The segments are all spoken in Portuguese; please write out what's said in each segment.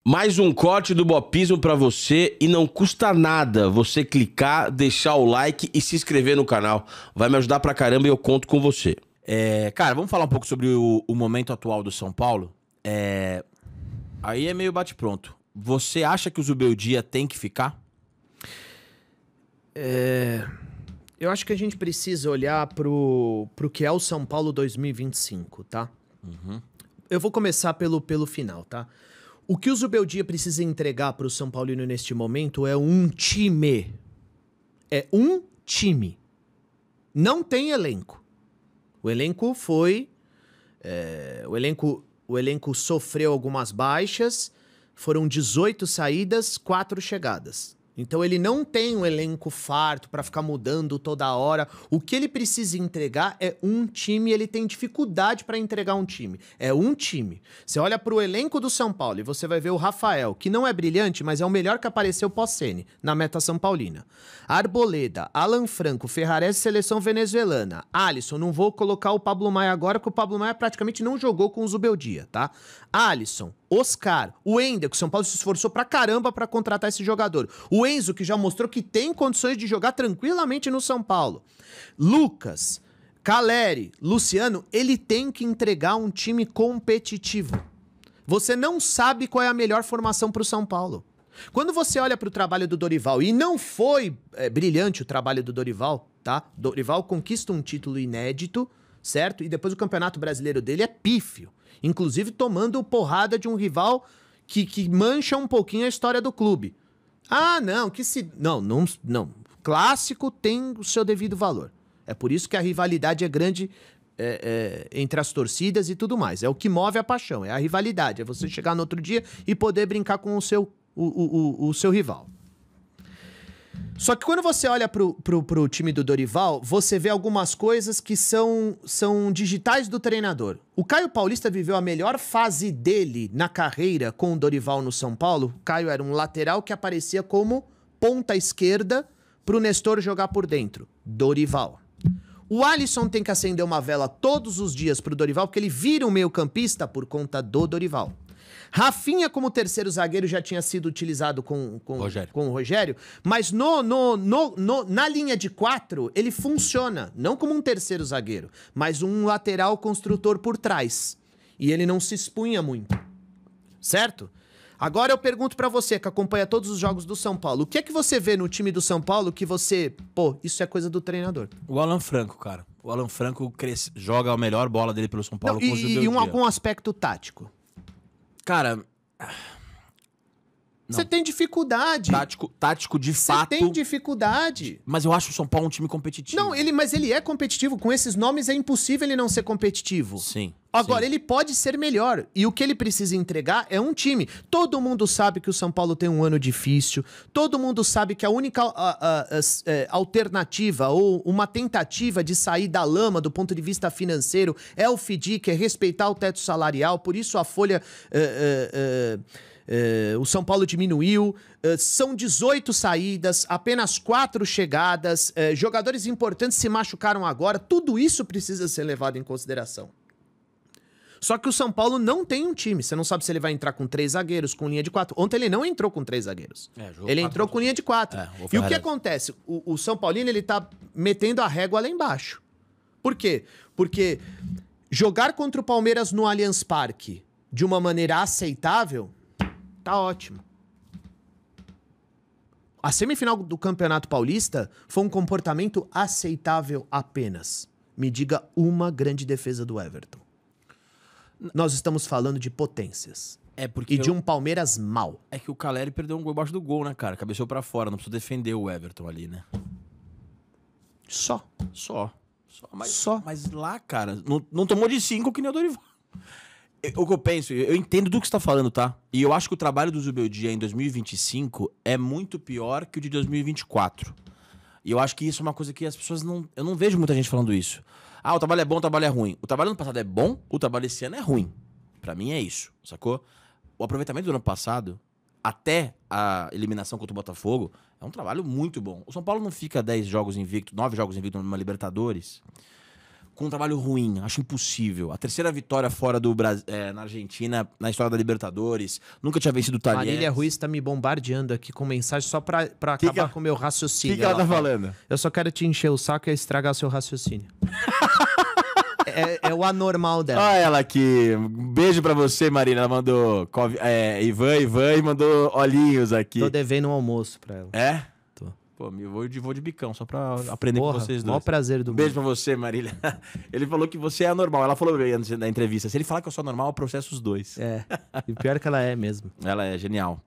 Mais um corte do Bopismo pra você e não custa nada você clicar, deixar o like e se inscrever no canal. Vai me ajudar pra caramba e eu conto com você. Cara, vamos falar um pouco sobre o momento atual do São Paulo? Aí é meio bate-pronto. Você acha que o Zubeldia tem que ficar? Eu acho que a gente precisa olhar pro que é o São Paulo 2025, tá? Eu vou começar pelo final, tá? O que o Zubeldia precisa entregar pro São Paulino neste momento é um time. É um time. Não tem elenco. O elenco foi... O elenco sofreu algumas baixas, foram 18 saídas, 4 chegadas. Então ele não tem um elenco farto pra ficar mudando toda hora. O que ele precisa entregar é um time, ele tem dificuldade pra entregar um time. É um time. Você olha pro elenco do São Paulo e você vai ver o Rafael, que não é brilhante, mas é o melhor que apareceu pós-Sene, na meta São Paulina. Arboleda, Alan Franco, Ferrares, seleção venezuelana. Alisson, não vou colocar o Pablo Maia agora, porque o Pablo Maia praticamente não jogou com o Zubeldia, tá? Alisson, Oscar, o Wendel, que o São Paulo se esforçou pra caramba pra contratar esse jogador. O Enzo, que já mostrou que tem condições de jogar tranquilamente no São Paulo. Lucas, Caleri, Luciano, ele tem que entregar um time competitivo. Você não sabe qual é a melhor formação pro São Paulo. Quando você olha pro trabalho do Dorival, e não foi brilhante o trabalho do Dorival, tá? Dorival conquista um título inédito, certo? E depois o Campeonato Brasileiro dele é pífio. Inclusive tomando porrada de um rival que mancha um pouquinho a história do clube. Ah, não, não. Clássico tem o seu devido valor. É por isso que a rivalidade é grande entre as torcidas e tudo mais. É o que move a paixão, é a rivalidade. É você chegar no outro dia e poder brincar com o seu rival. Só que quando você olha pro time do Dorival, você vê algumas coisas que são digitais do treinador. O Caio Paulista viveu a melhor fase dele na carreira com o Dorival no São Paulo. O Caio era um lateral que aparecia como ponta esquerda pro Nestor jogar por dentro. Dorival. O Alisson tem que acender uma vela todos os dias pro Dorival, porque ele vira um meio-campista por conta do Dorival. Rafinha, como terceiro zagueiro, já tinha sido utilizado com o Rogério, mas na linha de 4, ele funciona, não como um terceiro zagueiro, mas um lateral construtor por trás. E ele não se expunha muito, certo? Agora eu pergunto pra você, que acompanha todos os jogos do São Paulo, o que é que você vê no time do São Paulo que você... Pô, isso é coisa do treinador. O Alan Franco, cara. O Alan Franco joga a melhor bola dele pelo São Paulo com o Zubeldia. E algum aspecto tático? Cara... Você tem dificuldade. Tático de fato. Você tem dificuldade. Mas eu acho o São Paulo um time competitivo. Não, mas ele é competitivo. Com esses nomes é impossível ele não ser competitivo. Sim. Agora, sim. ele pode ser melhor. E o que ele precisa entregar é um time. Todo mundo sabe que o São Paulo tem um ano difícil. Todo mundo sabe que a única alternativa ou uma tentativa de sair da lama do ponto de vista financeiro é o FDIC, é respeitar o teto salarial. Por isso a folha... o São Paulo diminuiu, são 18 saídas, apenas 4 chegadas, jogadores importantes se machucaram agora, tudo isso precisa ser levado em consideração. Só que o São Paulo não tem um time, você não sabe se ele vai entrar com 3 zagueiros, com linha de 4. Ontem ele não entrou com 3 zagueiros, ele entrou com linha de 4. E o que acontece? O São Paulino, ele tá metendo a régua lá embaixo. Por quê? Porque jogar contra o Palmeiras no Allianz Parque de uma maneira aceitável... tá ótimo. A semifinal do Campeonato Paulista foi um comportamento aceitável apenas. Me diga uma grande defesa do Everton. Nós estamos falando de potências. De um Palmeiras mal. É que o Caleri perdeu um gol embaixo do gol, né, cara? Cabeceou pra fora, não precisou defender o Everton ali, né? Só. Mas lá, cara, não tomou de 5 que nem o Dorival. O que eu penso, eu entendo do que você tá falando, tá? E eu acho que o trabalho do Zubeldia em 2025 é muito pior que o de 2024. E eu acho que isso é uma coisa que as pessoas não... Eu não vejo muita gente falando isso. Ah, o trabalho é bom, o trabalho é ruim. O trabalho do ano passado é bom, o trabalho esse ano é ruim. Pra mim é isso, sacou? O aproveitamento do ano passado, até a eliminação contra o Botafogo, é um trabalho muito bom. O São Paulo não fica 10 jogos invicto, 9 jogos invicto numa Libertadores... com um trabalho ruim. Acho impossível. A terceira vitória fora do Brasil, na Argentina, na história da Libertadores. Nunca tinha vencido o Talheres. Marília Ruiz tá me bombardeando aqui com mensagem só pra acabar com o meu O raciocínio. que ela tá fala, falando? eu só quero te encher o saco e estragar seu raciocínio. é o anormal dela. Olha ela aqui. Um beijo pra você, Marina. Ela mandou Ivan e mandou olhinhos aqui. Tô devendo um almoço pra ela. É? Tô. Pô, eu vou de bicão, só pra aprender com vocês dois. Maior prazer do Um beijo mundo. pra você, Marília. Ele falou que você é anormal. Ela falou bem antes da entrevista. Se ele falar que eu sou anormal, eu processo os dois. É, e pior é que ela é mesmo. Ela é genial.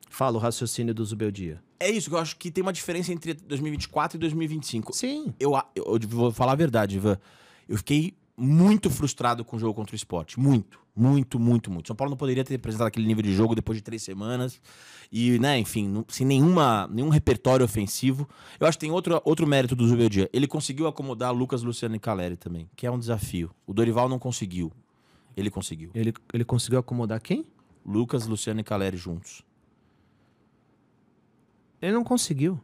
Fala o raciocínio do Zubeldia. É isso, que eu acho que tem uma diferença entre 2024 e 2025. Sim. Eu vou falar a verdade, Ivan. Eu fiquei muito frustrado com o jogo contra o Sport. Muito. São Paulo não poderia ter apresentado aquele nível de jogo depois de 3 semanas. E, né, enfim, sem nenhum repertório ofensivo. Eu acho que tem outro mérito do Zubeldia. Ele conseguiu acomodar Lucas, Luciano e Caleri também, que é um desafio. O Dorival não conseguiu. Ele conseguiu. Ele conseguiu acomodar quem? Lucas, Luciano e Caleri juntos. Ele não conseguiu.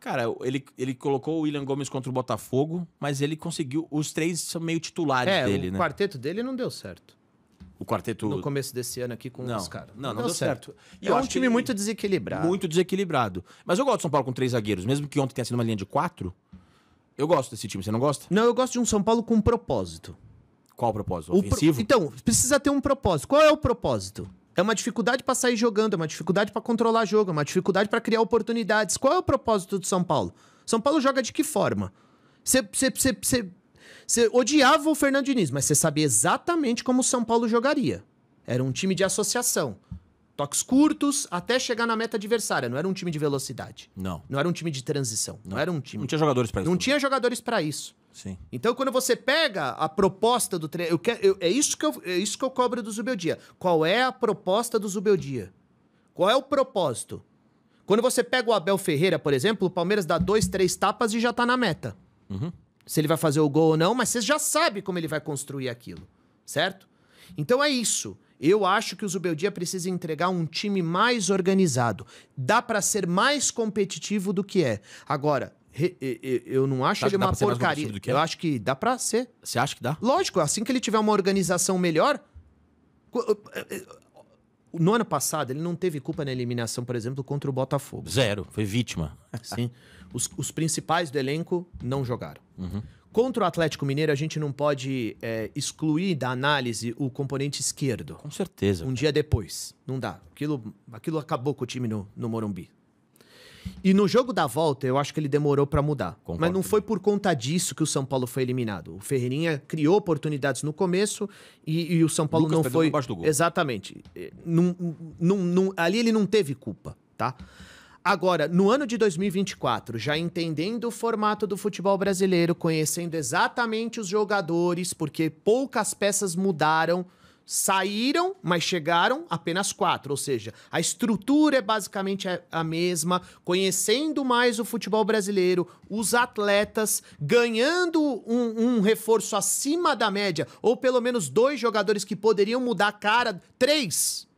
Cara, ele colocou o William Gomes contra o Botafogo, mas ele conseguiu... Os 3 são meio titulares dele, o né? quarteto dele não deu certo. O quarteto... No começo desse ano aqui com os caras. Não deu certo. E É eu um acho que time ele- muito desequilibrado. Muito desequilibrado. Mas eu gosto de São Paulo com 3 zagueiros. Mesmo que ontem tenha sido uma linha de 4, eu gosto desse time. Você não gosta? Não, eu gosto de um São Paulo com um propósito. Qual o propósito? Ofensivo? Então, precisa ter um propósito. Qual é o propósito? É uma dificuldade pra sair jogando, é uma dificuldade pra controlar jogo, é uma dificuldade pra criar oportunidades. Qual é o propósito do São Paulo? São Paulo joga de que forma? Você odiava o Fernando Diniz, mas você sabia exatamente como o São Paulo jogaria. Era um time de associação. Toques curtos até chegar na meta adversária. Não era um time de velocidade. Não. Não era um time de transição. Não era um time. Não tinha jogadores pra isso. Não tinha jogadores pra isso. Sim. Então, quando você pega a proposta do treino... É isso que eu cobro do Zubeldia. Qual é a proposta do Zubeldia? Qual é o propósito? Quando você pega o Abel Ferreira, por exemplo, o Palmeiras dá 2, 3 tapas e já tá na meta. Uhum. Se ele vai fazer o gol ou não, mas você já sabe como ele vai construir aquilo. Certo? Então é isso. Eu acho que o Zubeldia precisa entregar um time mais organizado. Dá pra ser mais competitivo do que é. Agora... eu não acho ele uma porcaria. Eu acho que dá pra ser. Você acha que dá? Lógico, assim que ele tiver uma organização melhor. No ano passado, ele não teve culpa na eliminação, por exemplo, contra o Botafogo. 0. Foi vítima. Sim. Os principais do elenco não jogaram. Contra o Atlético Mineiro, a gente não pode excluir da análise o componente esquerdo. Com certeza. Um dia depois. Não dá. Aquilo acabou com o time no Morumbi. E no jogo da volta, eu acho que ele demorou pra mudar. Concordo. Mas não foi por conta disso que o São Paulo foi eliminado. O Ferreirinha criou oportunidades no começo e o São Paulo Lucas não perdeu foi... debaixo do gol. Exatamente. Ali ele não teve culpa, tá? Agora, no ano de 2024, já entendendo o formato do futebol brasileiro, conhecendo exatamente os jogadores, porque poucas peças mudaram, saíram, mas chegaram apenas 4. Ou seja, a estrutura é basicamente a mesma, conhecendo mais o futebol brasileiro, os atletas ganhando um reforço acima da média, ou pelo menos 2 jogadores que poderiam mudar a cara, 3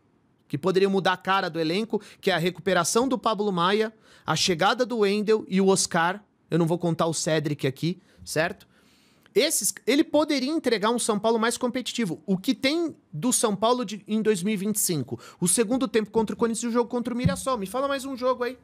que poderiam mudar a cara do elenco, que é a recuperação do Pablo Maia, a chegada do Wendel e o Oscar. Eu não vou contar o Cedric aqui, certo? Ele poderia entregar um São Paulo mais competitivo. O que tem do São Paulo em 2025? O segundo tempo contra o Corinthians e o jogo contra o Mirassol. Me fala mais um jogo aí.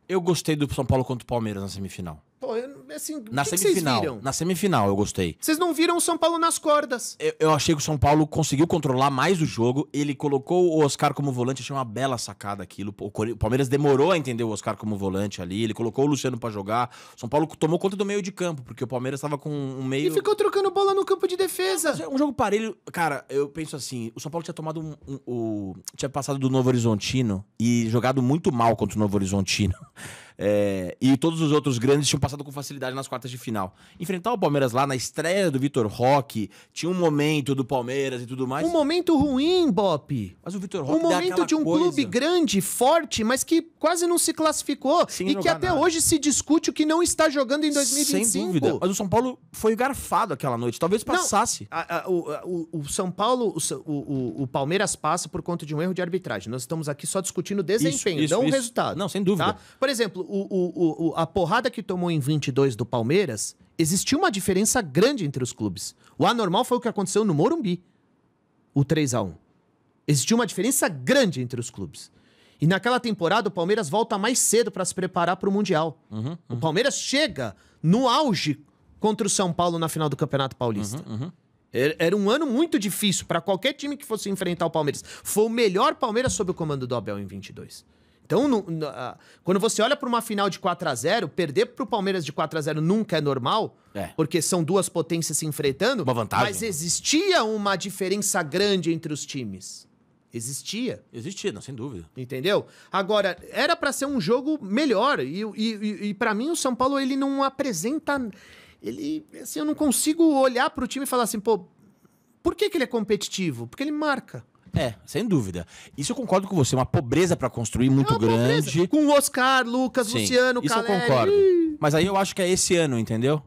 Eu gostei do São Paulo contra o Palmeiras na semifinal. Pô, assim, Na o que semifinal. vocês viram? Na semifinal eu gostei. Vocês não viram o São Paulo nas cordas. Eu achei que o São Paulo conseguiu controlar mais o jogo. Ele colocou o Oscar como volante. Achei uma bela sacada aquilo. O Palmeiras demorou a entender o Oscar como volante ali. Ele colocou o Luciano pra jogar. O São Paulo tomou conta do meio de campo, porque o Palmeiras tava com um meio... E ficou trocando bola no campo de defesa. Um jogo parelho. Cara, eu penso assim, o São Paulo tinha tomado tinha passado do Novo Horizontino e jogado muito mal contra o Novo Horizontino. E todos os outros grandes tinham passado com facilidade nas quartas de final. Enfrentar o Palmeiras lá na estreia do Vitor Roque, tinha um momento do Palmeiras e tudo mais. Um momento ruim, Bop. Mas o Vitor Roque Um momento de um clube grande, forte, mas que quase não se classificou. Sem e que jogar até nada. hoje se discute o que não está jogando em 2025. Sem dúvida. Mas o São Paulo foi garfado aquela noite. Talvez passasse. O São Paulo, o Palmeiras passa por conta de um erro de arbitragem. Nós estamos aqui só discutindo desempenho, Isso, não o isso. resultado. Não, sem dúvida. Tá? Por exemplo, a porrada que tomou em 22 do Palmeiras, existiu uma diferença grande entre os clubes. O anormal foi o que aconteceu no Morumbi, o 3-1. Existiu uma diferença grande entre os clubes. E naquela temporada, o Palmeiras volta mais cedo para se preparar para o Mundial. O Palmeiras chega no auge contra o São Paulo na final do Campeonato Paulista. Era um ano muito difícil para qualquer time que fosse enfrentar o Palmeiras. Foi o melhor Palmeiras sob o comando do Abel em 22. Então, quando você olha para uma final de 4-0, perder para o Palmeiras de 4-0 nunca é normal, porque são duas potências se enfrentando. Uma vantagem. Mas existia uma diferença grande entre os times. Existia. Existia, não, sem dúvida. Entendeu? Agora, era pra ser um jogo melhor. E para mim, o São Paulo, ele não apresenta... Ele, assim, eu não consigo olhar pro time e falar assim, pô, por que ele é competitivo? Porque ele marca. Sem dúvida. Isso eu concordo com você. Uma pobreza pra construir muito grande. Com o Oscar, Lucas, Sim, Luciano, isso Caleri. eu concordo. Mas aí eu acho que é esse ano, entendeu?